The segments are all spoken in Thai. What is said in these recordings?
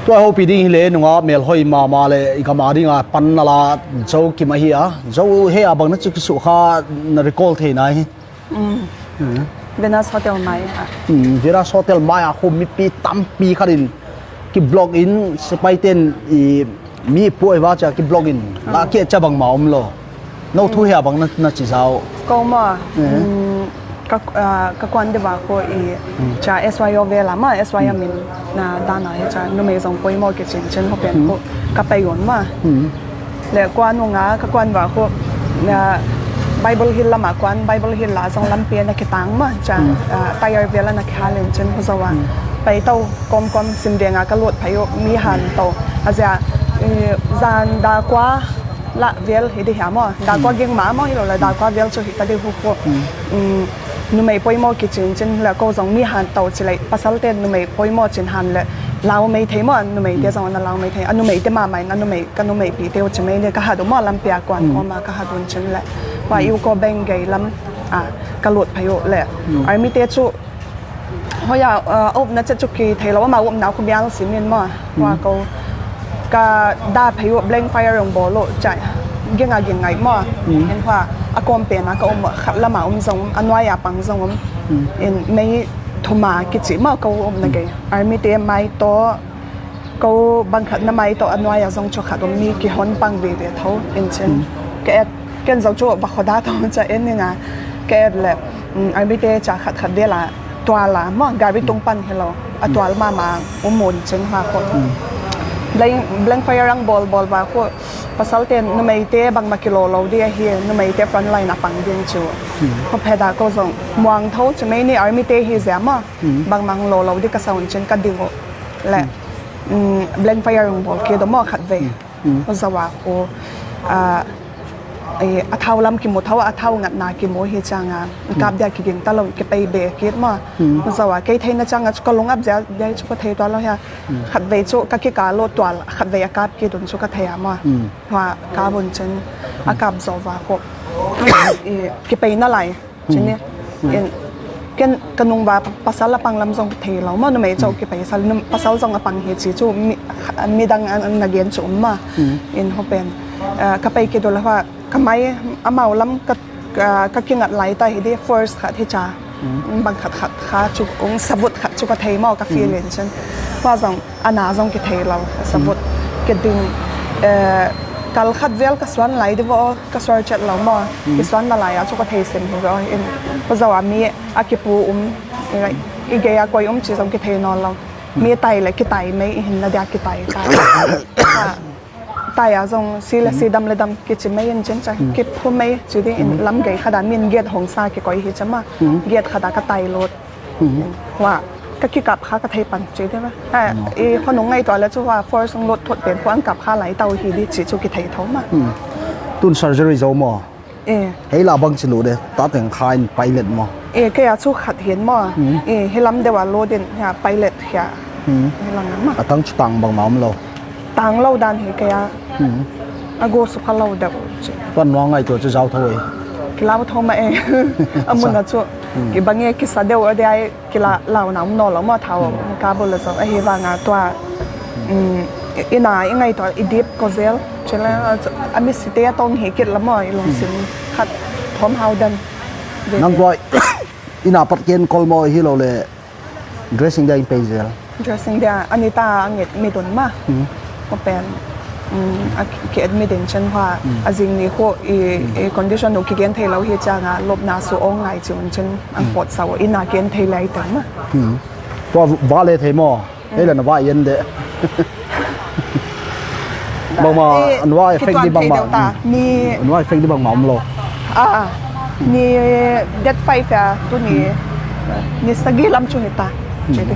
ตัวเขาปีนี้เลยนุ่งเมลหอยมาเลยอีกมาดีงาปันนาลาเจ้ากิมาเฮียเจ้าเฮียบางนัดจะสุขานาริโกลเทนายเวนัสโฮเทลไม้ค่ะเวนัสโฮเทลไม้อะเขามีปีตั้มปีขัดินกิบล็อกอินสไปเทนมีป่วยว่าจะกิบล็อกอินลาเกียจะบังมาโลโน้ตทุเฮียบางนัดจิเจ้าก็มาก็ควรจะว่าก็จะ SYO เวลามา SYO มินนะด้านไหนจะนุ่มส่งไปมอกิจเช่นเขาเป็นก็ไปย้อนมาแล้วกวนวงาก็ควรว่าก็Bible Hill ละมากวนBible Hill ละส่งลำเปียนักตังมาจะไปเวลานักฮาเลนเช่นเขาจะว่าไปเต้ากอมสินเดียงก็ลดพายุมีหันโตอาจจะจานดากว่าละเวลเฮดิหามอดากว่าเก่งหมามอฮิโลละดากว่าเวลช่วยตัดได้หุบนุ่มไปมอกิจเช่นแล้วก็ส่งมีหันโตเฉลยภาษาเต้นนุ่มไปมอเช่นหันเลยเราไม่เทมอนุ่มเดี๋ยวส่งนั้นเราไม่เทอันนุ่มเดี๋ยวมาใหม่อันนุ่มก็นุ่มปีเดียวจะไม่เนี่ยก็หาดูมอลำเปียกวนก็มาก็หาดูเช่นแหละว่าอยู่ก็แบ่งไงลำกระโดดพายุแหละไอ้มีเตจุเพราะอย่าอบนั่นจะจุกีเทเราว่ามาอบหนาวคุณยาสิมินมาว่าก็ได้พายุเบลงไฟรงโบโลใจยังไงมาเห็นว่าอากรเปลี่ยนนะก็ขัดละมาส่งอันว่าอย่าปังส่งไม่ทมากิจมาก็นั่นไงไอ้มีเตไม่โตก็บังคับน้ำไม่โตอันว่าอย่าส่งชกขัดมีกี่หนปังเวทีเท่าเอ็นเช่นแกกันจะจู่บักขดาทองจะเอ็นเนี่ยนะแกแหละไอ้ไม่ได้จะขัดเดียละตัวละมั่งการไปตรงปันให้เราตัวมามุนเช่นว่าคนเบลงไฟรังบอลว่าคนภาษาเต้นนุ่มเตะบางมากิโลเราเดียเฮียนุ่มเตะฟรอนไลน์นับปังเดียงจู่เพราะเพดาก็ส่งมองเท่าจะไม่เนี่ยไอ้ไม่เตะเฮียเสียมาบางมังโลเราดีกระสานเช่นกันดิ่งและเบลงไฟรังบอลเกี่ยวกับมั่งขัดเวเพราะว่าโออาเท่าลำกิโมเท่าอาเท่างัดนากิโมเฮจังกับเดียกินตลอดก็ไปเบรกมามันสว่าเกยเทนจังก็ลงอับเดียชุกเทตัวแล้วฮะขัดเวชุก็กิการโลตัวขัดเวอากาศกินชุกเทมาว่ากาบนฉันอากาศสว่าพวกกิไปนั่นไรฉันเนี่ยกันนุ่งว่าภาษาละปังลำทรงเทเราเมื่อนุ่มเจ้ากิไปสารภาษาทรงละปังเฮจิจูมีดังนักเรียนจุ่มมาเขาเป็นก็ไปกินดูแล้วว่าทำไมอาเมาล้ำก็กินอะไรแต่ที่ first ค่ะที่จะบางขัดขาจุกองสบุดขัดจุกเทมอกับฟีเลนฉันว่าส่งอนาส่งกิเทเราสบุดกิดึงการขัดเวลกับส่วนไหลที่ว่ากับส่วนจัดเรามาที่ส่วนอะไรจุกเทเซ็นหัวเอ็นเพราะว่ามีอากิปูอีเกียกวยจีส่งกิเทนอนเรามีไตเลยกิไตไม่เห็นนาเดียกิไตตายส่งสีดำเลยดำกิจไม่ยันเจนใจกิจพูดไม่จุดที่ล้ำเกยขนาดมีเกียรติหงสาเกยก้อยเห็นจะมาเกียรติขนาดก็ไตรถว่าก็คิดกับข้ากระเทยปั่นจุดได้ไหมพอหนุ่งไงตัวแล้วจะว่าฟอร์สรถถดเปลี่ยนพวกกับข้าไหลเตาหีดิจิจุกิเทยท้องมาตุน surgery จะมั่วให้เราบังจิลุเดตัดแต่งคายไปเล็ดมั่วก็อยากสู้ขัดเห็นมั่วให้ล้ำเดี๋ยวว่าโลเด่นอย่าไปเล็ดอย่าให้ลังน้ำมาตั้งตังบังน้ำเราตังเล่าดันเหกยาอากูสุขเล่าเด็กวันน้องไงตัวจะเจ้าถอยกิลาทอมาเองมุนนะชัวกิบางเงี้ยกิสเดียวเดียกิลาเหล่าน้ำนอนแล้วมาเท้ากาบุลเลยเฮวางาตัวอีน่ายังไงตัวอีดิฟก็เซลใช่แล้วอามิสเตียต้องเฮกิลละมั่วลงสินขัดพร้อมเฮาดันนั่งก็อีน่าปัดเกณฑ์คอลมอฮิโลเลย dressing ได้เป็นเซล dressing ได้อันนี้ตาอันนี้มีตุนมาก็เป็นเกิดไม่เด่นฉันว่าจริงนี่เขาcondition หนูเกณฑ์เทเราเฮียจังลบนาสูงไงจนฉันอันปวดเสาอินาเกณฑ์เทเลยแต่มาตัวว่าเลยเทมอเฮ้ยแล้วนะว่าเย็นเดะบางมาอันว่าเฟกที่บางมาอันว่าเฟกที่บางมาอมโลนี่เด็ดไฟฟ้าตัวนี้นี่สกีลำชุนิตาใช่ไหม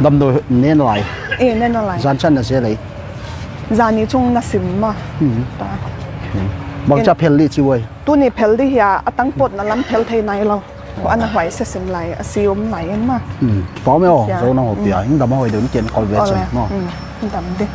ดำโดยเน้นอะไรเน้นอะไรจันชันน่ะเสียเลยจานี่จงน่าสิมมาบางจะเพลลี่ช่วยตัวนี้เพลลี่เฮียตั้งปดนั่นล้ำเพลเทนายเราเพราะอันนั้นไหวเสียไหลซิวไหนเองมาป้อไม่ออกโซนหัวเปียหิ้งดำมาหอยเดินเจนคอลเวสเนาะดำดิ